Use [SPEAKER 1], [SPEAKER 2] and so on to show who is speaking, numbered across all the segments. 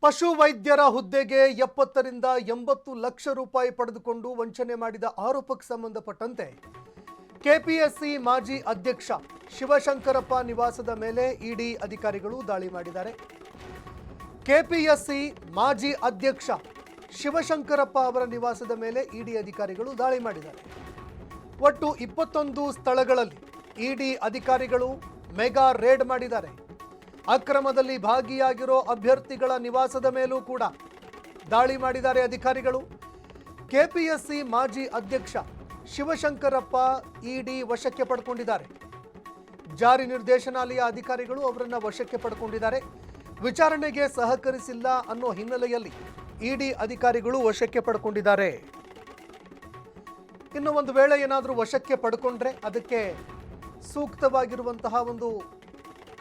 [SPEAKER 1] ಪಶು ವೈದ್ಯರ ಹುದ್ದೆಗೆ 70ರಿಂದ 80 ಲಕ್ಷ ರೂಪಾಯಿ ಪಡೆದುಕೊಂಡು ವಂಚನೆ ಮಾಡಿದ ಆರೋಪಕ್ಕೆ ಸಂಬಂಧಪಟ್ಟಂತೆ ಕೆಪಿಎಸ್ಸಿ ಮಾಜಿ ಅಧ್ಯಕ್ಷ ಶಿವಶಂಕರಪ್ಪ ನಿವಾಸದ ಮೇಲೆ ಇಡಿ ಅಧಿಕಾರಿಗಳು ದಾಳಿ ಮಾಡಿದ್ದಾರೆ. ಕೆಪಿಎಸ್ಸಿ ಮಾಜಿ ಅಧ್ಯಕ್ಷ ಶಿವಶಂಕರಪ್ಪ ಅವರ ನಿವಾಸದ ಮೇಲೆ ಇಡಿ ಅಧಿಕಾರಿಗಳು ದಾಳಿ ಮಾಡಿದ್ದಾರೆ. ಒಟ್ಟು 21 ಸ್ಥಳಗಳಲ್ಲಿ ಇಡಿ ಅಧಿಕಾರಿಗಳು ಮೆಗಾ ರೇಡ್ ಮಾಡಿದ್ದಾರೆ. ಅಕ್ರಮದಲ್ಲಿ ಭಾಗಿಯಾಗಿರೋ ಅಭ್ಯರ್ಥಿಗಳ ನಿವಾಸದ ಮೇಲೂ ಕೂಡ ದಾಳಿ ಮಾಡಿದ್ದಾರೆ ಅಧಿಕಾರಿಗಳು. ಕೆಪಿಎಸ್ಸಿ ಮಾಜಿ ಅಧ್ಯಕ್ಷ ಶಿವಶಂಕರಪ್ಪ ಇಡಿ ವಶಕ್ಕೆ ಪಡ್ಕೊಂಡಿದ್ದಾರೆ. ಜಾರಿ ನಿರ್ದೇಶನಾಲಯ ಅಧಿಕಾರಿಗಳು ಅವರನ್ನು ವಶಕ್ಕೆ ಪಡ್ಕೊಂಡಿದ್ದಾರೆ. ವಿಚಾರಣೆಗೆ ಸಹಕರಿಸಿಲ್ಲ ಅನ್ನೋ ಹಿನ್ನೆಲೆಯಲ್ಲಿ ಇಡಿ ಅಧಿಕಾರಿಗಳು ವಶಕ್ಕೆ ಪಡ್ಕೊಂಡಿದ್ದಾರೆ. ಇನ್ನು ಒಂದು ವೇಳೆ ಏನಾದರೂ ವಶಕ್ಕೆ ಪಡ್ಕೊಂಡ್ರೆ ಅದಕ್ಕೆ ಸೂಕ್ತವಾಗಿರುವಂತಹ ಒಂದು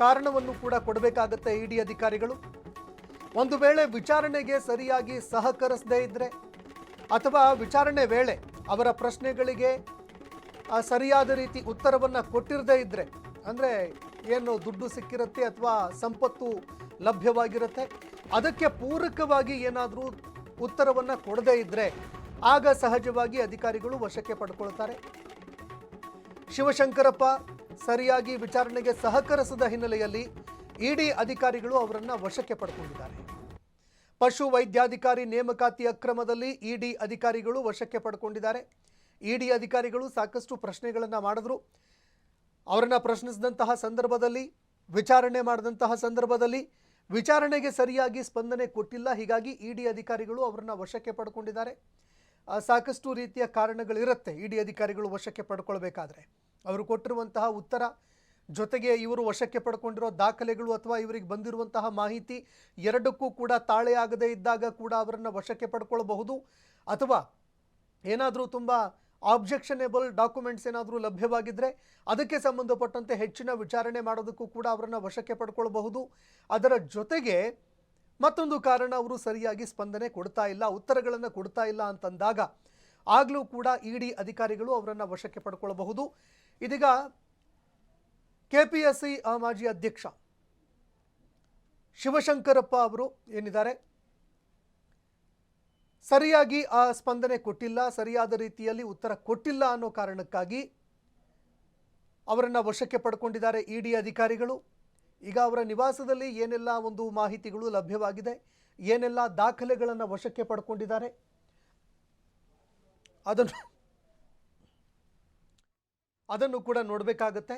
[SPEAKER 1] ಕಾರಣವನ್ನು ಕೂಡ ಕೊಡಬೇಕಾಗುತ್ತೆ ಇಡಿ ಅಧಿಕಾರಿಗಳು. ಒಂದು ವೇಳೆ ವಿಚಾರಣೆಗೆ ಸರಿಯಾಗಿ ಸಹಕರಿಸದೇ ಇದ್ದರೆ ಅಥವಾ ವಿಚಾರಣೆ ವೇಳೆ ಅವರ ಪ್ರಶ್ನೆಗಳಿಗೆ ಸರಿಯಾದ ರೀತಿ ಉತ್ತರವನ್ನು ಕೊಟ್ಟಿರದೇ ಇದ್ದರೆ, ಅಂದರೆ ಏನು ದುಡ್ಡು ಸಿಕ್ಕಿರುತ್ತೆ ಅಥವಾ ಸಂಪತ್ತು ಲಭ್ಯವಾಗಿರುತ್ತೆ, ಅದಕ್ಕೆ ಪೂರಕವಾಗಿ ಏನಾದರೂ ಉತ್ತರವನ್ನು ಕೊಡದೇ ಇದ್ದರೆ ಆಗ ಸಹಜವಾಗಿ ಅಧಿಕಾರಿಗಳು ವಶಕ್ಕೆ ಪಡ್ಕೊಳ್ತಾರೆ. ಶಿವಶಂಕರಪ್ಪ ಸರಿಯಾಗಿ ವಿಚಾರಣೆಗೆ ಸಹಕರಿಸದ ಹಿನ್ನೆಲೆಯಲ್ಲಿ ಇಡಿ ಅಧಿಕಾರಿಗಳು ಅವರನ್ನು ವಶಕ್ಕೆ ಪಡ್ಕೊಂಡಿದ್ದಾರೆ. ಪಶು ವೈದ್ಯಾಧಿಕಾರಿ ನೇಮಕಾತಿ ಅಕ್ರಮದಲ್ಲಿ ಇಡಿ ಅಧಿಕಾರಿಗಳು ವಶಕ್ಕೆ ಪಡ್ಕೊಂಡಿದ್ದಾರೆ. ಇಡಿ ಅಧಿಕಾರಿಗಳು ಸಾಕಷ್ಟು ಪ್ರಶ್ನೆಗಳನ್ನು ಮಾಡಿದ್ರು. ಅವರನ್ನು ಪ್ರಶ್ನಿಸಿದಂತಹ ಸಂದರ್ಭದಲ್ಲಿ, ವಿಚಾರಣೆ ಮಾಡಿದಂತಹ ಸಂದರ್ಭದಲ್ಲಿ ವಿಚಾರಣೆಗೆ ಸರಿಯಾಗಿ ಸ್ಪಂದನೆ ಕೊಟ್ಟಿಲ್ಲ. ಹೀಗಾಗಿ ಇಡಿ ಅಧಿಕಾರಿಗಳು ಅವರನ್ನು ವಶಕ್ಕೆ ಪಡ್ಕೊಂಡಿದ್ದಾರೆ. ಸಾಕಷ್ಟು ರೀತಿಯ ಕಾರಣಗಳಿರುತ್ತೆ ಇಡಿ ಅಧಿಕಾರಿಗಳು ವಶಕ್ಕೆ ಪಡ್ಕೊಳ್ಬೇಕಾದ್ರೆ. ಅವರು ಕೊಟ್ಟಿರುವಂತಹ ಉತ್ತರ ಜೊತೆಗೆ ಇವರು ವಶಕ್ಕೆ ಪಡ್ಕೊಂಡಿರೋ ದಾಖಲೆಗಳು ಅಥವಾ ಇವರಿಗೆ ಬಂದಿರುವಂತಹ ಮಾಹಿತಿ ಎರಡಕ್ಕೂ ಕೂಡ ತಾಳೆಯಾಗದೇ ಇದ್ದಾಗ ಕೂಡ ಅವರನ್ನು ವಶಕ್ಕೆ ಪಡ್ಕೊಳ್ಬಹುದು. ಅಥವಾ ಏನಾದರೂ ತುಂಬ ಆಬ್ಜೆಕ್ಷನೇಬಲ್ ಡಾಕ್ಯುಮೆಂಟ್ಸ್ ಏನಾದರೂ ಲಭ್ಯವಾಗಿದ್ದರೆ ಅದಕ್ಕೆ ಸಂಬಂಧಪಟ್ಟಂತೆ ಹೆಚ್ಚಿನ ವಿಚಾರಣೆ ಮಾಡೋದಕ್ಕೂ ಕೂಡ ಅವರನ್ನು ವಶಕ್ಕೆ ಪಡ್ಕೊಳ್ಬಹುದು. ಅದರ ಜೊತೆಗೆ ಮತ್ತೊಂದು ಕಾರಣ, ಅವರು ಸರಿಯಾಗಿ ಸ್ಪಂದನೆ ಕೊಡ್ತಾ ಇಲ್ಲ, ಉತ್ತರಗಳನ್ನು ಕೊಡ್ತಾ ಇಲ್ಲ ಅಂತಂದಾಗ ಆಗಲೂ ಕೂಡ ಇಡಿ ಅಧಿಕಾರಿಗಳು ಅವರನ್ನು ವಶಕ್ಕೆ ಪಡ್ಕೊಳ್ಬಹುದು. ಇದೀಗ ಕೆಪಿಎಸ್ಸಿ ಮಾಜಿ ಅಧ್ಯಕ್ಷ ಶಿವಶಂಕರಪ್ಪ ಅವರು ಏನಿದ್ದಾರೆ, ಸರಿಯಾಗಿ ಸ್ಪಂದನೆ ಕೊಟ್ಟಿಲ್ಲ, ಸರಿಯಾದ ರೀತಿಯಲ್ಲಿ ಉತ್ತರ ಕೊಟ್ಟಿಲ್ಲ ಅನ್ನೋ ಕಾರಣಕ್ಕಾಗಿ ಅವರನ್ನು ವಶಕ್ಕೆ ಪಡ್ಕೊಂಡಿದ್ದಾರೆ ಇಡಿ ಅಧಿಕಾರಿಗಳು. ಈಗ ಅವರ ನಿವಾಸದಲ್ಲಿ ಏನೆಲ್ಲ ಒಂದು ಮಾಹಿತಿಗಳು ಲಭ್ಯವಾಗಿದೆ, ಏನೆಲ್ಲ ದಾಖಲೆಗಳನ್ನು ವಶಕ್ಕೆ ಪಡ್ಕೊಂಡಿದ್ದಾರೆ ಅದನ್ನು ಕೂಡ ನೋಡಬೇಕಾಗತ್ತೆ.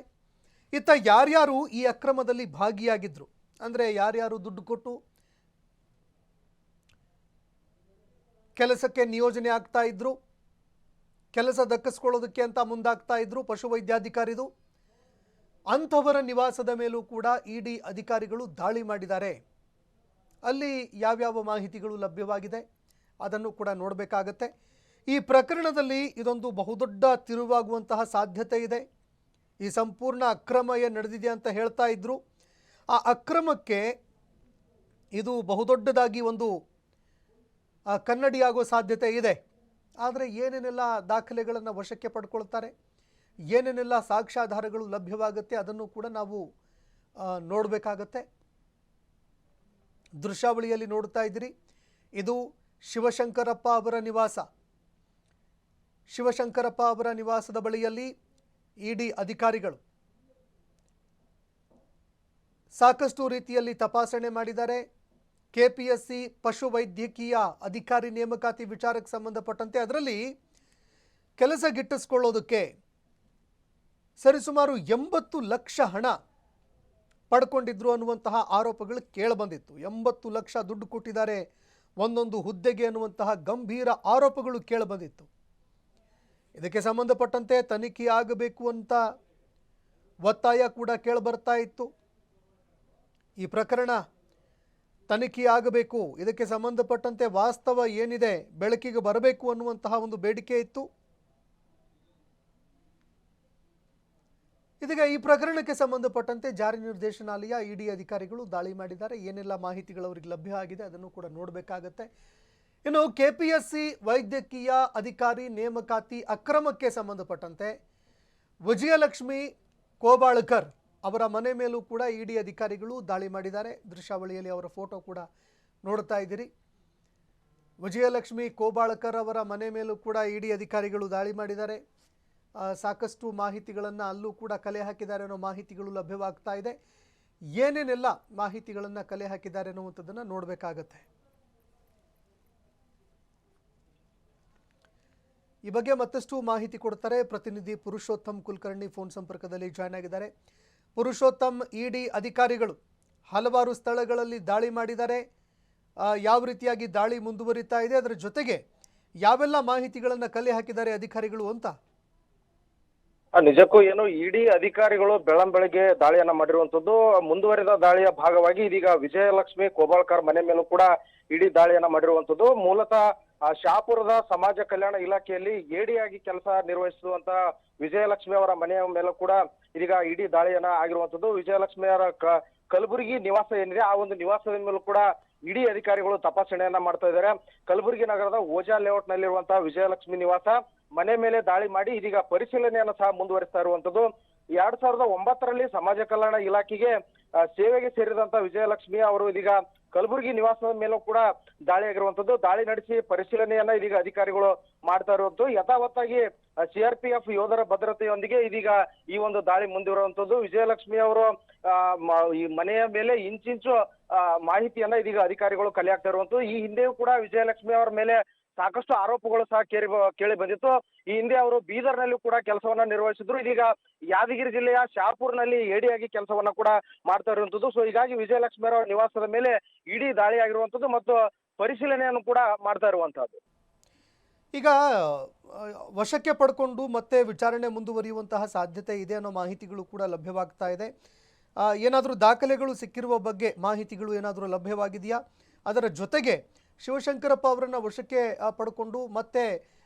[SPEAKER 1] ಇತ್ತ ಯಾರ್ಯಾರು ಈ ಅಕ್ರಮದಲ್ಲಿ ಭಾಗಿಯಾಗಿದ್ರು, ಅಂದರೆ ಯಾರ್ಯಾರು ದುಡ್ಡು ಕೊಟ್ಟು ಕೆಲಸಕ್ಕೆ ನಿಯೋಜನೆ ಆಗ್ತಾ ಇದ್ರು, ಕೆಲಸ ದಕ್ಕಿಸ್ಕೊಳ್ಳೋದಕ್ಕೆ ಅಂತ ಮುಂದಾಗ್ತಾ ಇದ್ರು ಪಶುವೈದ್ಯಾಧಿಕಾರಿದು, ಅಂಥವರ ನಿವಾಸದ ಮೇಲೂ ಕೂಡ ಇಡಿ ಅಧಿಕಾರಿಗಳು ದಾಳಿ ಮಾಡಿದ್ದಾರೆ. ಅಲ್ಲಿ ಯಾವ್ಯಾವ ಮಾಹಿತಿಗಳು ಲಭ್ಯವಾಗಿದೆ ಅದನ್ನು ಕೂಡ ನೋಡಬೇಕಾಗತ್ತೆ. ಈ ಪ್ರಕರಣದಲ್ಲಿ ಇದೊಂದು ಬಹುದೊಡ್ಡ ತಿರುವಾಗುವಂತಹ ಸಾಧ್ಯತೆ ಇದೆ. ಈ ಸಂಪೂರ್ಣ ಅಕ್ರಮ ಏನು ನಡೆದಿದೆ ಅಂತ ಹೇಳ್ತಾ ಇದ್ರು, ಆ ಅಕ್ರಮಕ್ಕೆ ಇದು ಬಹುದೊಡ್ಡದಾಗಿ ಒಂದು ಕನ್ನಡಿಯಾಗೋ ಸಾಧ್ಯತೆ ಇದೆ. ಆದರೆ ಏನೇನೆಲ್ಲ ದಾಖಲೆಗಳನ್ನು ವಶಕ್ಕೆ ಪಡ್ಕೊಳ್ತಾರೆ, ಏನೇನೆಲ್ಲ ಸಾಕ್ಷ್ಯಾಧಾರಗಳು ಲಭ್ಯವಾಗುತ್ತೆ ಅದನ್ನು ಕೂಡ ನಾವು ನೋಡಬೇಕಾಗತ್ತೆ. ದೃಶ್ಯಾವಳಿಯಲ್ಲಿ ನೋಡ್ತಾ ಇದ್ದೀರಿ, ಇದು ಶಿವಶಂಕರಪ್ಪ ಅವರ ನಿವಾಸ. ಶಿವಶಂಕರಪ್ಪ ಅವರ ನಿವಾಸದ ಬಳಿಯಲ್ಲಿ ಇಡಿ ಅಧಿಕಾರಿಗಳು ಸಾಕಷ್ಟು ರೀತಿಯಲ್ಲಿ ತಪಾಸಣೆ ಮಾಡಿದ್ದಾರೆ. ಕೆಪಿಎಸ್ಸಿ ಪಶು ವೈದ್ಯಕೀಯ ಅಧಿಕಾರಿ ನೇಮಕಾತಿ ವಿಚಾರಕ್ಕೆ ಸಂಬಂಧಪಟ್ಟಂತೆ ಅದರಲ್ಲಿ ಕೆಲಸ ಗಿಟ್ಟಿಸ್ಕೊಳ್ಳೋದಕ್ಕೆ ಸರಿಸುಮಾರು 80 ಲಕ್ಷ ಹಣ ಪಡ್ಕೊಂಡಿದ್ರು ಅನ್ನುವಂತಹ ಆರೋಪಗಳು ಕೇಳಿಬಂದಿತ್ತು. 80 ಲಕ್ಷ ದುಡ್ಡು ಕೊಟ್ಟಿದ್ದಾರೆ ಒಂದೊಂದು ಹುದ್ದೆಗೆ ಅನ್ನುವಂತಹ ಗಂಭೀರ ಆರೋಪಗಳು ಕೇಳಿಬಂದಿತ್ತು. ಇದಕ್ಕೆ ಸಂಬಂಧಪಟ್ಟಂತೆ ತನಿಖೆ ಆಗಬೇಕು ಅಂತ ಒತ್ತಾಯ ಕೂಡ ಕೇಳಿಬರ್ತಾ ಇತ್ತು. ಈ ಪ್ರಕರಣ ತನಿಖೆ ಆಗಬೇಕು, ಇದಕ್ಕೆ ಸಂಬಂಧಪಟ್ಟಂತೆ ವಾಸ್ತವ ಏನಿದೆ ಬೆಳಕಿಗೆ ಬರಬೇಕು ಅನ್ನುವಂತಹ ಒಂದು ಬೇಡಿಕೆ ಇತ್ತು. ಇದೀಗ ಈ ಪ್ರಕರಣಕ್ಕೆ ಸಂಬಂಧಪಟ್ಟಂತೆ ಜಾರಿ ನಿರ್ದೇಶನಾಲಯ ಇಡಿ ಅಧಿಕಾರಿಗಳು ದಾಳಿ ಮಾಡಿದ್ದಾರೆ. ಏನೆಲ್ಲ ಮಾಹಿತಿಗಳು ಅವರಿಗೆ ಲಭ್ಯ ಆಗಿದೆ ಅದನ್ನು ಕೂಡ ನೋಡಬೇಕಾಗತ್ತೆ. ಇನ್ನು ಕೆಪಿಎಸ್ಸಿ ವೈದ್ಯಕೀಯ ಅಧಿಕಾರಿ ನೇಮಕಾತಿ ಅಕ್ರಮಕ್ಕೆ ಸಂಬಂಧಪಟ್ಟಂತೆ ವಿಜಯಲಕ್ಷ್ಮಿ ಕೋಬಾಳ್ಕರ್ ಅವರ ಮನೆ ಮೇಲೂ ಕೂಡ ಇಡಿ ಅಧಿಕಾರಿಗಳು ದಾಳಿ ಮಾಡಿದ್ದಾರೆ. ದೃಶ್ಯಾವಳಿಯಲ್ಲಿ ಅವರ ಫೋಟೋ ಕೂಡ ನೋಡ್ತಾ ಇದ್ದೀರಿ. ವಿಜಯಲಕ್ಷ್ಮಿ ಕೋಬಾಳಕರ್ ಅವರ ಮನೆ ಮೇಲೂ ಕೂಡ ಇಡಿ ಅಧಿಕಾರಿಗಳು ದಾಳಿ ಮಾಡಿದ್ದಾರೆ. ಸಾಕಷ್ಟು ಮಾಹಿತಿಗಳನ್ನು ಅಲ್ಲೂ ಕೂಡ ಕಲೆ ಹಾಕಿದ್ದಾರೆ ಅನ್ನೋ ಮಾಹಿತಿಗಳು ಲಭ್ಯವಾಗ್ತಾ ಇದೆ. ಏನೇನೆಲ್ಲ ಮಾಹಿತಿಗಳನ್ನು ಕಲೆ ಹಾಕಿದ್ದಾರೆ ಅನ್ನುವಂಥದ್ದನ್ನು ನೋಡಬೇಕಾಗತ್ತೆ. ಈ ಬಗ್ಗೆ ಮತ್ತಷ್ಟು ಮಾಹಿತಿ ಕೊಡ್ತಾರೆ ಪ್ರತಿನಿಧಿ ಪುರುಷೋತ್ತಮ್ ಕುಲಕರ್ಣಿ ಫೋನ್ ಸಂಪರ್ಕದಲ್ಲಿ ಜಾಯ್ನ್ ಆಗಿದ್ದಾರೆ. ಪುರುಷೋತ್ತಮ್, ಇಡಿ ಅಧಿಕಾರಿಗಳು ಹಲವಾರು ಸ್ಥಳಗಳಲ್ಲಿ ದಾಳಿ ಮಾಡಿದ್ದಾರೆ. ಯಾವ ರೀತಿಯಾಗಿ ದಾಳಿ ಮುಂದುವರಿತಾ ಇದೆ, ಅದರ ಜೊತೆಗೆ ಯಾವೆಲ್ಲ ಮಾಹಿತಿಗಳನ್ನು ಕಲೆ ಹಾಕಿದ್ದಾರೆ ಅಧಿಕಾರಿಗಳು ಅಂತ?
[SPEAKER 2] ನಿಜಕ್ಕೂ ಏನು ಇಡಿ ಅಧಿಕಾರಿಗಳು ಬೆಳಂಬೆಳಗ್ಗೆ ದಾಳಿಯನ್ನ ಮಾಡಿರುವಂತದ್ದು. ಮುಂದುವರಿದ ದಾಳಿಯ ಭಾಗವಾಗಿ ಇದೀಗ ವಿಜಯಲಕ್ಷ್ಮಿ ಕೋಬಾಳ್ಕರ್ ಮನೆ ಮೇಲೂ ಕೂಡ ಇಡಿ ದಾಳಿಯನ್ನ ಮಾಡಿರುವಂತದ್ದು. ಮೂಲತಃ ಶಹಾಪುರದ ಸಮಾಜ ಕಲ್ಯಾಣ ಇಲಾಖೆಯಲ್ಲಿ ಎಡಿಯಾಗಿ ಕೆಲಸ ನಿರ್ವಹಿಸುವಂತ ವಿಜಯಲಕ್ಷ್ಮಿ ಅವರ ಮನೆಯ ಮೇಲೂ ಕೂಡ ಇದೀಗ ಇಡಿ ದಾಳಿಯನ್ನ ಆಗಿರುವಂತದ್ದು. ವಿಜಯಲಕ್ಷ್ಮಿ ಅವರ ಕಲಬುರಗಿ ನಿವಾಸ ಏನಿದೆ ಆ ಒಂದು ನಿವಾಸದ ಮೇಲೂ ಕೂಡ ಇಡಿ ಅಧಿಕಾರಿಗಳು ತಪಾಸಣೆಯನ್ನ ಮಾಡ್ತಾ ಇದ್ದಾರೆ. ಕಲಬುರಗಿ ನಗರದ ಓಜಾ ಲೇಔಟ್ ನಲ್ಲಿರುವಂತಹ ವಿಜಯಲಕ್ಷ್ಮಿ ನಿವಾಸ ಮನೆ ಮೇಲೆ ದಾಳಿ ಮಾಡಿ ಇದೀಗ ಪರಿಶೀಲನೆಯನ್ನು ಸಹ ಮುಂದುವರಿಸ್ತಾ ಇರುವಂತದ್ದು. 2009ರಲ್ಲಿ ಸಮಾಜ ಕಲ್ಯಾಣ ಇಲಾಖೆಗೆ ಸೇವೆಗೆ ಸೇರಿದಂತ ವಿಜಯಲಕ್ಷ್ಮಿ ಅವರು ಇದೀಗ ಕಲಬುರಗಿ ನಿವಾಸದ ಮೇಲೂ ಕೂಡ ದಾಳಿ ಆಗಿರುವಂತದ್ದು. ದಾಳಿ ನಡೆಸಿ ಪರಿಶೀಲನೆಯನ್ನ ಇದೀಗ ಅಧಿಕಾರಿಗಳು ಮಾಡ್ತಾ ಇರುವಂತದ್ದು. ಯಥಾವತ್ತಾಗಿ ಸಿಆರ್ಪಿಎಫ್ ಯೋಧರ ಭದ್ರತೆಯೊಂದಿಗೆ ಇದೀಗ ಈ ಒಂದು ದಾಳಿ ಮುಂದುವರುವಂತದ್ದು. ವಿಜಯಲಕ್ಷ್ಮಿ ಅವರು ಈ ಮನೆಯ ಮೇಲೆ ಇಂಚಿಂಚು ಮಾಹಿತಿಯನ್ನ ಇದೀಗ ಅಧಿಕಾರಿಗಳು ಕಲೆ ಹಾಕ್ತಾ ಇರುವಂತದ್ದು. ಈ ಹಿಂದೆಯೂ ಕೂಡ ವಿಜಯಲಕ್ಷ್ಮಿ ಅವರ ಮೇಲೆ ಸಾಕಷ್ಟು ಆರೋಪಗಳು ಸಹ ಕೇಳಿ ಬಂದಿತ್ತು. ಈ ಹಿಂದೆ ಅವರು ಬೀದರ್ನಲ್ಲೂ ಕೂಡ ಕೆಲಸವನ್ನ ನಿರ್ವಹಿಸಿದ್ರು. ಇದೀಗ ಯಾದಗಿರಿ ಜಿಲ್ಲೆಯ ಶಹಾಪುರ್ನಲ್ಲಿ ಎಡಿಯಾಗಿ ಕೆಲಸವನ್ನ ಕೂಡ ಮಾಡ್ತಾ ಇರುವಂತದ್ದು. ಸೊ ಹೀಗಾಗಿ ವಿಜಯಲಕ್ಷ್ಮಿ ಅವರ ನಿವಾಸದ ಮೇಲೆ ಇಡಿ ದಾಳಿ ಆಗಿರುವಂತದ್ದು ಮತ್ತು ಪರಿಶೀಲನೆಯನ್ನು ಕೂಡ ಮಾಡ್ತಾ ಇರುವಂತಹದ್ದು.
[SPEAKER 1] ಈಗ ವಶಕ್ಕೆ ಪಡ್ಕೊಂಡು ಮತ್ತೆ ವಿಚಾರಣೆ ಮುಂದುವರಿಯುವಂತಹ ಸಾಧ್ಯತೆ ಇದೆ ಅನ್ನೋ ಮಾಹಿತಿಗಳು ಕೂಡ ಲಭ್ಯವಾಗ್ತಾ ಇದೆ. ಏನಾದರೂ ದಾಖಲೆಗಳು ಸಿಕ್ಕಿರುವ ಬಗ್ಗೆ ಮಾಹಿತಿಗಳು ಏನಾದರೂ ಲಭ್ಯವಾಗಿದೆಯಾ? ಅದರ ಜೊತೆಗೆ ಶಿವಶಂಕರಪ್ಪ ಅವರನ್ನ ವಶಕ್ಕೆ ಪಡ್ಕೊಂಡು ಮತ್ತೆ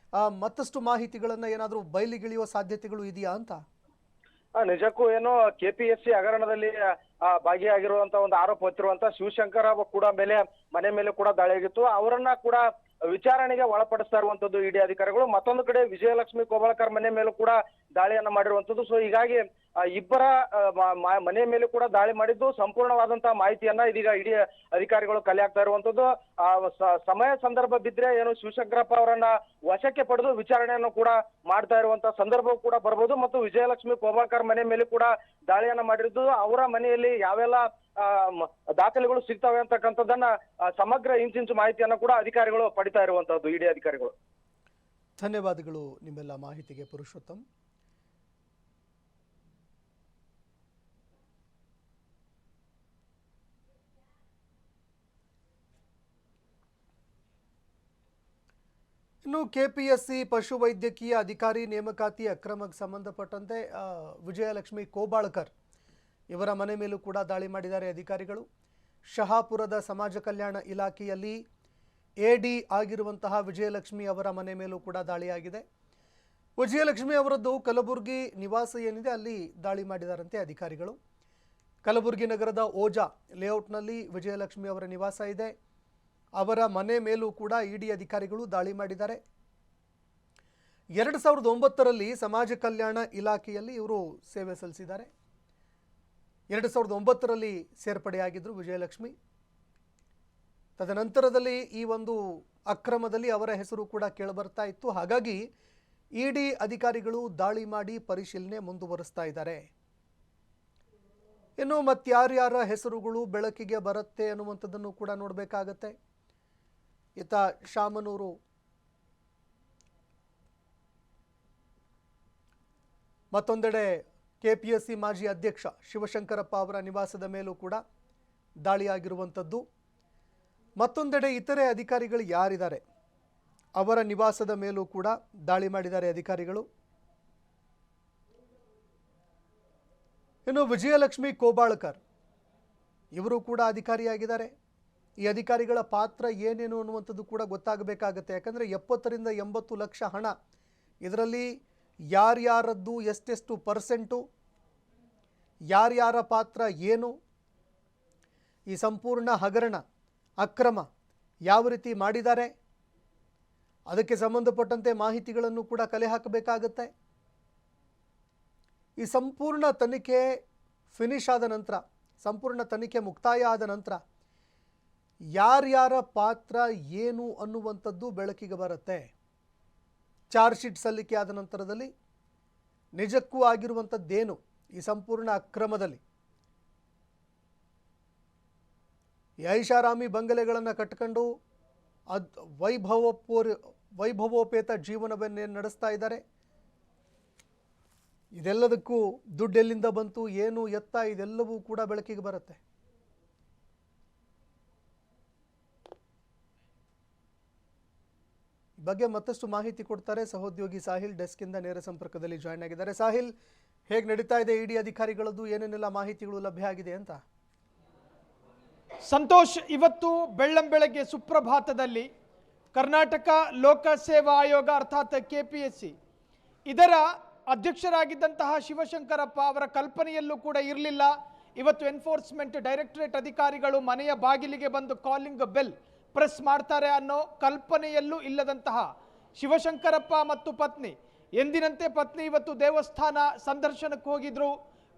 [SPEAKER 1] ಮತ್ತಷ್ಟು ಮಾಹಿತಿಗಳನ್ನು ಏನಾದರೂ ಬಯಲಿಗಿಳಿಯುವ ಸಾಧ್ಯತೆಗಳು ಇದೆಯಾ ಅಂತ?
[SPEAKER 2] ನಿಜಕ್ಕೂ ಏನು ಕೆಪಿಎಸ್ಸಿ ಹಗರಣದಲ್ಲಿ ಭಾಗಿಯಾಗಿರುವಂತಹ ಒಂದು ಆರೋಪ ಹೊತ್ತಿರುವಂತಹ ಶಿವಶಂಕರ ಕೂಡ ಮನೆ ಮೇಲೆ ಕೂಡ ದಾಳಿ ಆಗಿತ್ತು. ಅವರನ್ನ ಕೂಡ ವಿಚಾರಣೆಗೆ ಒಳಪಡಿಸ್ತಾ ಇರುವಂತದ್ದು ಇಡಿ ಅಧಿಕಾರಿಗಳು. ಮತ್ತೊಂದು ಕಡೆ ವಿಜಯಲಕ್ಷ್ಮಿ ಕೋಬಾಳ್ಕರ್ ಮನೆ ಮೇಲೂ ಕೂಡ ದಾಳಿಯನ್ನ ಮಾಡಿರುವಂತದ್ದು. ಸೊ ಹೀಗಾಗಿ ಇಬ್ಬರ ಮನೆ ಮೇಲೆ ಕೂಡ ದಾಳಿ ಮಾಡಿದ್ದು ಸಂಪೂರ್ಣವಾದಂತಹ ಮಾಹಿತಿಯನ್ನ ಇದೀಗ ಇಡಿ ಅಧಿಕಾರಿಗಳು ಕಲೆ ಹಾಕ್ತಾ ಇರುವಂತದ್ದು. ಸಮಯ ಸಂದರ್ಭ ಬಿದ್ರೆ ಏನು ಶಿವಶಂಕರಪ್ಪ ಅವರನ್ನ ವಶಕ್ಕೆ ಪಡೆದು ವಿಚಾರಣೆಯನ್ನು ಕೂಡ ಮಾಡ್ತಾ ಇರುವಂತಹ ಸಂದರ್ಭವೂ ಕೂಡ ಬರ್ಬೋದು. ಮತ್ತು ವಿಜಯಲಕ್ಷ್ಮಿ ಕೋಬಾಳ್ಕರ್ ಮನೆ ಮೇಲೆ ಕೂಡ ದಾಳಿಯನ್ನ ಮಾಡಿದ್ದು ಅವರ ಮನೆಯಲ್ಲಿ ಯಾವೆಲ್ಲ ದಾಖಲೆಗಳು ಸಿಗ್ತವೆ ಅಂತಕ್ಕಂಥದ್ದನ್ನ ಸಮಗ್ರ ಇಂಚಿಂಚು ಮಾಹಿತಿಯನ್ನ ಕೂಡ ಅಧಿಕಾರಿಗಳು ಪಡಿತಾ ಇರುವಂತಹದ್ದು ಇಡಿ ಅಧಿಕಾರಿಗಳು.
[SPEAKER 1] ಧನ್ಯವಾದಗಳು ನಿಮ್ಮೆಲ್ಲ ಮಾಹಿತಿಗೆ ಪುರುಷೋತ್ತಮ್. ಇನ್ನು ಕೆಪಿಎಸ್ಸಿ ಪಶುವೈದ್ಯಕೀಯ ಅಧಿಕಾರಿ ನೇಮಕಾತಿ ಅಕ್ರಮಕ್ಕೆ ಸಂಬಂಧಪಟ್ಟಂತೆ ವಿಜಯಲಕ್ಷ್ಮಿ ಕೋಬಾಳ್ಕರ್ ಇವರ ಮನೆ ಮೇಲೂ ಕೂಡ ದಾಳಿ ಮಾಡಿದ್ದಾರೆ ಅಧಿಕಾರಿಗಳು. ಶಹಾಪುರದ ಸಮಾಜ ಕಲ್ಯಾಣ ಇಲಾಖೆಯಲ್ಲಿ ಎಡಿ ಆಗಿರುವಂತಹ ವಿಜಯಲಕ್ಷ್ಮಿ ಅವರ ಮನೆ ಮೇಲೂ ಕೂಡ ದಾಳಿಯಾಗಿದೆ. ವಿಜಯಲಕ್ಷ್ಮಿ ಅವರದ್ದು ಕಲಬುರಗಿ ನಿವಾಸ ಏನಿದೆ ಅಲ್ಲಿ ದಾಳಿ ಮಾಡಿದಾರಂತೆ ಅಧಿಕಾರಿಗಳು. ಕಲಬುರಗಿ ನಗರದ ಓಜಾ ಲೇಔಟ್ನಲ್ಲಿ ವಿಜಯಲಕ್ಷ್ಮಿ ಅವರ ನಿವಾಸ ಇದೆ. ಅವರ ಮನೆ ಮೇಲೂ ಕೂಡ ಇಡಿ ಅಧಿಕಾರಿಗಳು ದಾಳಿ ಮಾಡಿದ್ದಾರೆ. 2009ರಲ್ಲಿ ಸಮಾಜ ಕಲ್ಯಾಣ ಇಲಾಖೆಯಲ್ಲಿ ಇವರು ಸೇವೆ ಸಲ್ಲಿಸಿದ್ದಾರೆ. 2009ರಲ್ಲಿ ಸೇರ್ಪಡೆಯಾಗಿದ್ದರು ವಿಜಯಲಕ್ಷ್ಮಿ. ತದನಂತರದಲ್ಲಿ ಈ ಒಂದು ಅಕ್ರಮದಲ್ಲಿ ಅವರ ಹೆಸರು ಕೂಡ ಕೇಳಿಬರ್ತಾ ಇತ್ತು. ಹಾಗಾಗಿ ಇಡಿ ಅಧಿಕಾರಿಗಳು ದಾಳಿ ಮಾಡಿ ಪರಿಶೀಲನೆ ಮುಂದುವರಿಸ್ತಾ ಇದ್ದಾರೆ. ಇನ್ನು ಮತ್ತಾರ್ಯಾರ ಹೆಸರುಗಳು ಬೆಳಕಿಗೆ ಬರುತ್ತೆ ಅನ್ನುವಂಥದ್ದನ್ನು ಕೂಡ ನೋಡಬೇಕಾಗತ್ತೆ. ಈತ ಶಾಮನೂರು ಮತ್ತೊಂದೆಡೆ ಕೆಪಿಎಸ್ಸಿ ಮಾಜಿ ಅಧ್ಯಕ್ಷ ಶಿವಶಂಕರಪ್ಪ ಅವರ ನಿವಾಸದ ಮೇಲೂ ಕೂಡ ದಾಳಿಯಾಗಿರುವಂಥದ್ದು. ಮತ್ತೊಂದೆಡೆ ಇತರೆ ಅಧಿಕಾರಿಗಳು ಯಾರಿದ್ದಾರೆ ಅವರ ನಿವಾಸದ ಮೇಲೂ ಕೂಡ ದಾಳಿ ಮಾಡಿದ್ದಾರೆ ಅಧಿಕಾರಿಗಳು. ಇನ್ನು ವಿಜಯಲಕ್ಷ್ಮಿ ಕೋಬಾಳ್ಕರ್ ಇವರು ಕೂಡ ಅಧಿಕಾರಿಯಾಗಿದ್ದಾರೆ. ಈ ಅಧಿಕಾರಿಗಳ ಪಾತ್ರ ಏನೇನು ಅನ್ನುವಂಥದ್ದು ಕೂಡ ಗೊತ್ತಾಗಬೇಕಾಗತ್ತೆ. ಯಾಕಂದರೆ 70ರಿಂದ 80 ಲಕ್ಷ ಹಣ, ಇದರಲ್ಲಿ ಯಾರ್ಯಾರದ್ದು ಎಷ್ಟೆಷ್ಟು ಪರ್ಸೆಂಟು, ಯಾರ್ಯಾರ ಪಾತ್ರ ಏನು, ಈ ಸಂಪೂರ್ಣ ಹಗರಣ ಅಕ್ರಮ ಯಾವ ರೀತಿ ಮಾಡಿದ್ದಾರೆ, ಅದಕ್ಕೆ ಸಂಬಂಧಪಟ್ಟಂತೆ ಮಾಹಿತಿಗಳನ್ನು ಕೂಡ ಕಲೆ ಹಾಕಬೇಕಾಗತ್ತೆ. ಈ ಸಂಪೂರ್ಣ ತನಿಖೆ ಫಿನಿಶ್ ಆದ ನಂತರ, ಸಂಪೂರ್ಣ ತನಿಖೆ ಮುಕ್ತಾಯ ಆದ ನಂತರ ಯಾರ್ಯಾರ ಪಾತ್ರ ಏನು ಅನ್ನುವಂಥದ್ದು ಬೆಳಕಿಗೆ ಬರುತ್ತೆ. ಚಾರ್ಜ್ ಶೀಟ್ ಸಲ್ಲಿಕೆ ಆದ ನಂತರದಲ್ಲಿ ನಿಜಕ್ಕೂ ಆಗಿರುವಂಥದ್ದೇನು ಈ ಸಂಪೂರ್ಣ ಅಕ್ರಮದಲ್ಲಿ. ಈ ಐಷಾರಾಮಿ ಬಂಗಲೆಗಳನ್ನು ಕಟ್ಕೊಂಡು ವೈಭವೋಪೇತ ಜೀವನವನ್ನೇನು ನಡೆಸ್ತಾ ಇದ್ದಾರೆ, ಇದೆಲ್ಲದಕ್ಕೂ ದುಡ್ಡೆಲ್ಲಿಂದ ಬಂತು, ಏನು ಎತ್ತ, ಇದೆಲ್ಲವೂ ಕೂಡ ಬೆಳಕಿಗೆ ಬರುತ್ತೆ. ಈ ಬಗ್ಗೆ ಮತ್ತಷ್ಟು ಮಾಹಿತಿ ಕೊಡ್ತಾರೆ ಸಹೋದ್ಯೋಗಿ ಸಾಹಿಲ್. ಡೆಸ್ಕಿಂದ ನೇರ ಸಂಪರ್ಕದಲ್ಲಿ ಜಾಯ್ನ್ ಆಗಿದ್ದಾರೆ. ಸಾಹಿಲ್, ಹೇಗೆ ನಡೀತಾ ಇದೆ ಇಡಿ ಅಧಿಕಾರಿಗಳದ್ದು, ಏನೇನೆಲ್ಲ ಮಾಹಿತಿಗಳು ಲಭ್ಯ ಆಗಿದೆ ಅಂತ?
[SPEAKER 3] ಸಂತೋಷ್, ಇವತ್ತು ಬೆಳ್ಳಂಬೆಳಗ್ಗೆ ಸುಪ್ರಭಾತದಲ್ಲಿ ಕರ್ನಾಟಕ ಲೋಕ ಸೇವಾ ಆಯೋಗ ಅರ್ಥಾತ್ KPSC ಇದರ ಅಧ್ಯಕ್ಷರಾಗಿದ್ದಂತಹ ಶಿವಶಂಕರಪ್ಪ ಅವರ ಕಲ್ಪನೆಯಲ್ಲೂ ಕೂಡ ಇರಲಿಲ್ಲ. ಇವತ್ತು ಎನ್ಫೋರ್ಸ್ಮೆಂಟ್ ಡೈರೆಕ್ಟರೇಟ್ ಅಧಿಕಾರಿಗಳು ಮನೆಯ ಬಾಗಿಲಿಗೆ ಬಂದು ಕಾಲಿಂಗ್ ಬೆಲ್ ಪ್ರೆಸ್ ಮಾಡ್ತಾರೆ ಅನ್ನೋ ಕಲ್ಪನೆಯಲ್ಲೂ ಇಲ್ಲದಂತಹ ಶಿವಶಂಕರಪ್ಪ ಮತ್ತು ಪತ್ನಿ, ಎಂದಿನಂತೆ ಪತ್ನಿ ಇವತ್ತು ದೇವಸ್ಥಾನ ಸಂದರ್ಶನಕ್ಕೆ ಹೋಗಿದ್ರು.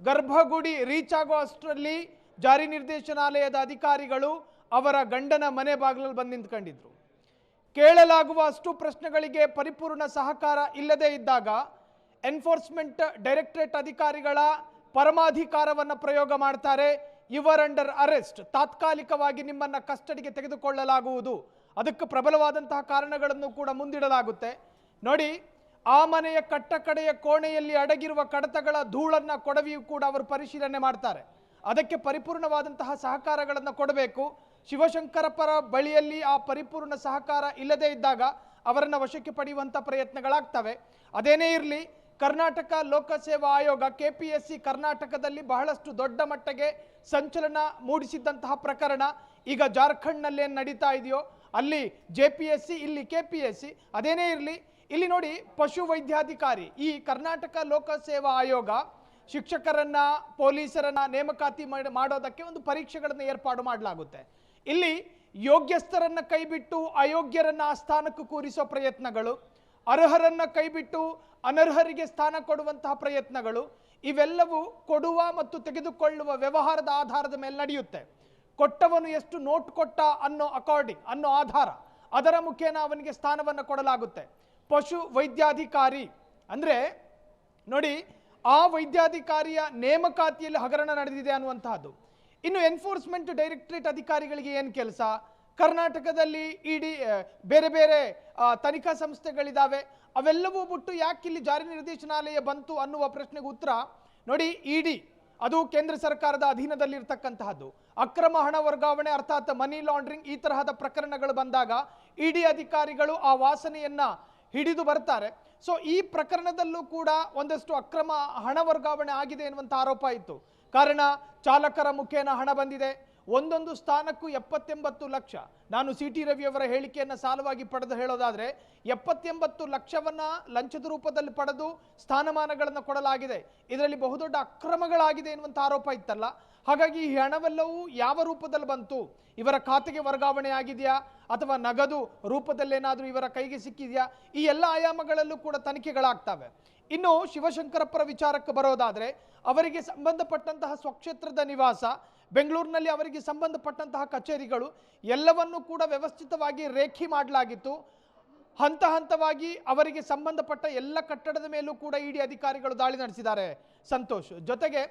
[SPEAKER 3] ಗರ್ಭಗುಡಿ ರೀಚ್ ಆಗೋ ಅಷ್ಟರಲ್ಲಿ ಜಾರಿ ನಿರ್ದೇಶನಾಲಯದ ಅಧಿಕಾರಿಗಳು ಅವರ ಗಂಡನ ಮನೆ ಬಾಗಿಲಲ್ಲಿ ಬಂದು ನಿಂತ್ಕೊಂಡಿದ್ರು. ಕೇಳಲಾಗುವ ಅಷ್ಟು ಪ್ರಶ್ನೆಗಳಿಗೆ ಪರಿಪೂರ್ಣ ಸಹಕಾರ ಇಲ್ಲದೇ ಇದ್ದಾಗ ಎನ್ಫೋರ್ಸ್ಮೆಂಟ್ ಡೈರೆಕ್ಟರೇಟ್ ಅಧಿಕಾರಿಗಳ ಪರಮಾಧಿಕಾರವನ್ನು ಪ್ರಯೋಗ ಮಾಡ್ತಾರೆ. ಯುವರ್ ಅಂಡರ್ ಅರೆಸ್ಟ್, ತಾತ್ಕಾಲಿಕವಾಗಿ ನಿಮ್ಮನ್ನು ಕಸ್ಟಡಿಗೆ ತೆಗೆದುಕೊಳ್ಳಲಾಗುವುದು. ಅದಕ್ಕೆ ಪ್ರಬಲವಾದಂತಹ ಕಾರಣಗಳನ್ನು ಕೂಡ ಮುಂದಿಡಲಾಗುತ್ತೆ. ನೋಡಿ, ಆ ಮನೆಯ ಕಟ್ಟಕಡೆಯ ಕೋಣೆಯಲ್ಲಿ ಅಡಗಿರುವ ಕಡತಗಳ ಧೂಳನ್ನು ಕೊಡವಿಯೂ ಕೂಡ ಅವರು ಪರಿಶೀಲನೆ ಮಾಡ್ತಾರೆ. ಅದಕ್ಕೆ ಪರಿಪೂರ್ಣವಾದಂತಹ ಸಹಕಾರಗಳನ್ನು ಕೊಡಬೇಕು. ಶಿವಶಂಕರಪ್ಪರ ಬಳಿಯಲ್ಲಿ ಆ ಪರಿಪೂರ್ಣ ಸಹಕಾರ ಇಲ್ಲದೇ ಇದ್ದಾಗ ಅವರನ್ನು ವಶಕ್ಕೆ ಪಡೆಯುವಂಥ ಪ್ರಯತ್ನಗಳಾಗ್ತವೆ. ಅದೇನೇ ಇರಲಿ, ಕರ್ನಾಟಕ ಲೋಕಸೇವಾ ಆಯೋಗ KPSC ಕರ್ನಾಟಕದಲ್ಲಿ ಬಹಳಷ್ಟು ದೊಡ್ಡ ಮಟ್ಟಿಗೆ ಸಂಚಲನ ಮೂಡಿಸಿದ್ದಂತಹ ಪ್ರಕರಣ ಈಗ ಜಾರ್ಖಂಡ್ನಲ್ಲಿ ಏನು ನಡೀತಾ ಇದೆಯೋ ಅಲ್ಲಿ JPSC, ಇಲ್ಲಿ KPSC. ಅದೇನೇ ಇರಲಿ, ಇಲ್ಲಿ ನೋಡಿ, ಪಶು ವೈದ್ಯಾಧಿಕಾರಿ ಈ ಕರ್ನಾಟಕ ಲೋಕಸೇವಾ ಆಯೋಗ ಶಿಕ್ಷಕರನ್ನ ಪೊಲೀಸರನ್ನ ನೇಮಕಾತಿ ಮಾಡೋದಕ್ಕೆ ಒಂದು ಪರೀಕ್ಷೆಗಳನ್ನು ಏರ್ಪಾಡು ಮಾಡಲಾಗುತ್ತೆ. ಇಲ್ಲಿ ಯೋಗ್ಯಸ್ಥರನ್ನ ಕೈಬಿಟ್ಟು ಅಯೋಗ್ಯರನ್ನ ಆ ಸ್ಥಾನಕ್ಕೆ ಕೂರಿಸೋ ಪ್ರಯತ್ನಗಳು, ಅರ್ಹರನ್ನ ಕೈಬಿಟ್ಟು ಅನರ್ಹರಿಗೆ ಸ್ಥಾನ ಕೊಡುವಂತಹ ಪ್ರಯತ್ನಗಳು, ಇವೆಲ್ಲವೂ ಕೊಡುವ ಮತ್ತು ತೆಗೆದುಕೊಳ್ಳುವ ವ್ಯವಹಾರದ ಆಧಾರದ ಮೇಲೆ ನಡೆಯುತ್ತೆ. ಕೊಟ್ಟವನು ಎಷ್ಟು ನೋಟ್ ಕೊಟ್ಟ ಅನ್ನೋ ಆಧಾರ, ಅದರ ಮುಖೇನ ಅವನಿಗೆ ಸ್ಥಾನವನ್ನು ಕೊಡಲಾಗುತ್ತೆ. ಪಶು ವೈದ್ಯಾಧಿಕಾರಿ ಅಂದರೆ ನೋಡಿ, ಆ ವೈದ್ಯಾಧಿಕಾರಿಯ ನೇಮಕಾತಿಯಲ್ಲಿ ಹಗರಣ ನಡೆದಿದೆ ಅನ್ನುವಂತಹದ್ದು. ಇನ್ನು ಎನ್ಫೋರ್ಸ್ಮೆಂಟ್ ಡೈರೆಕ್ಟರೇಟ್ ಅಧಿಕಾರಿಗಳಿಗೆ ಏನು ಕೆಲಸ? ಕರ್ನಾಟಕದಲ್ಲಿ ಇಡಿ ಬೇರೆ ಬೇರೆ ತನಿಖಾ ಸಂಸ್ಥೆಗಳಿದ್ದಾವೆ, ಅವೆಲ್ಲವೂ ಬಿಟ್ಟು ಯಾಕಿಲ್ಲಿ ಜಾರಿ ನಿರ್ದೇಶನಾಲಯ ಬಂತು ಅನ್ನುವ ಪ್ರಶ್ನೆಗೆ ಉತ್ತರ ನೋಡಿ. ಇಡಿ ಅದು ಕೇಂದ್ರ ಸರ್ಕಾರದ ಅಧೀನದಲ್ಲಿರ್ತಕ್ಕಂತಹದ್ದು. ಅಕ್ರಮ ಹಣ ವರ್ಗಾವಣೆ ಅರ್ಥಾತ್ ಮನಿ ಲಾಂಡ್ರಿಂಗ್ ಈ ತರಹದ ಪ್ರಕರಣಗಳು ಬಂದಾಗ ಇಡಿ ಅಧಿಕಾರಿಗಳು ಆ ವಾಸನೆಯನ್ನ ಹಿಡಿದು ಬರ್ತಾರೆ. ಸೊ ಈ ಪ್ರಕರಣದಲ್ಲೂ ಕೂಡ ಒಂದಷ್ಟು ಅಕ್ರಮ ಹಣ ವರ್ಗಾವಣೆ ಆಗಿದೆ ಎನ್ನುವಂಥ ಆರೋಪ ಇತ್ತು. ಕಾರಣ ಚಾಲಕರ ಮುಖೇನ ಹಣ ಬಂದಿದೆ. ಒಂದೊಂದು ಸ್ಥಾನಕ್ಕೂ 70-80 ಲಕ್ಷ. ನಾನು CT ರವಿ ಅವರ ಹೇಳಿಕೆಯನ್ನು ಸಾಲವಾಗಿ ಪಡೆದು ಹೇಳೋದಾದರೆ 70-80 ಲಕ್ಷವನ್ನ ಲಂಚದ ರೂಪದಲ್ಲಿ ಪಡೆದು ಸ್ಥಾನಮಾನಗಳನ್ನು ಕೊಡಲಾಗಿದೆ. ಇದರಲ್ಲಿ ಬಹುದೊಡ್ಡ ಅಕ್ರಮಗಳಾಗಿದೆ ಎನ್ನುವಂಥ ಆರೋಪ ಇತ್ತಲ್ಲ. ಹಾಗಾಗಿ ಈ ಹಣವೆಲ್ಲವೂ ಯಾವ ರೂಪದಲ್ಲಿ ಬಂತು? ಇವರ ಖಾತೆಗೆ ವರ್ಗಾವಣೆ ಆಗಿದೆಯಾ ಅಥವಾ ನಗದು ರೂಪದಲ್ಲೇನಾದರೂ ಇವರ ಕೈಗೆ ಸಿಕ್ಕಿದೆಯಾ? ಈ ಎಲ್ಲ ಆಯಾಮಗಳಲ್ಲೂ ಕೂಡ ತನಿಖೆಗಳಾಗ್ತವೆ. ಇನ್ನು ಶಿವಶಂಕರಪ್ಪರ ವಿಚಾರಕ್ಕೆ ಬರೋದಾದರೆ, ಅವರಿಗೆ ಸಂಬಂಧಪಟ್ಟಂತಹ ಸ್ವಕ್ಷೇತ್ರದ ನಿವಾಸ, ಬೆಂಗಳೂರಿನಲ್ಲಿ ಅವರಿಗೆ ಸಂಬಂಧಪಟ್ಟಂತಹ ಕಚೇರಿಗಳು ಎಲ್ಲವನ್ನೂ ಕೂಡ ವ್ಯವಸ್ಥಿತವಾಗಿ ರೇಖಿ ಮಾಡಲಾಗಿತ್ತು. ಹಂತ ಹಂತವಾಗಿ ಅವರಿಗೆ ಸಂಬಂಧಪಟ್ಟ ಎಲ್ಲ ಕಟ್ಟಡದ ಮೇಲೂ ಕೂಡ ಇಡಿ ಅಧಿಕಾರಿಗಳು ದಾಳಿ ನಡೆಸಿದ್ದಾರೆ ಸಂತೋಷ್. ಜೊತೆಗೆ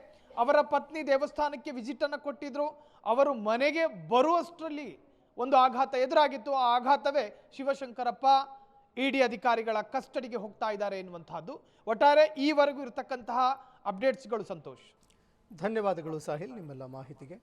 [SPEAKER 3] ಅವರ ಪತ್ನಿ ದೇವಸ್ಥಾನಕ್ಕೆ ವಿಸಿಟನ್ನು ಕೊಟ್ಟಿದ್ರು. ಅವರು ಮನೆಗೆ ಬರುವಷ್ಟರಲ್ಲಿ ಒಂದು ಆಘಾತ ಎದುರಾಗಿತ್ತು. ಆ ಆಘಾತವೇ ಶಿವಶಂಕರಪ್ಪ ಇಡಿ ಅಧಿಕಾರಿಗಳ ಕಸ್ಟಡಿಗೆ ಹೋಗ್ತಾ ಇದ್ದಾರೆ ಎನ್ನುವಂತಹದ್ದು ಒಟ್ಟಾರೆ ಈವರೆಗೂ ಇರತಕ್ಕಂತಹ ಅಪ್ಡೇಟ್ಸ್ಗಳು ಸಂತೋಷ್.
[SPEAKER 1] ಧನ್ಯವಾದಗಳು ಸಾಹಿಲ್ ನಿಮ್ಮೆಲ್ಲ ಮಾಹಿತಿಗೆ.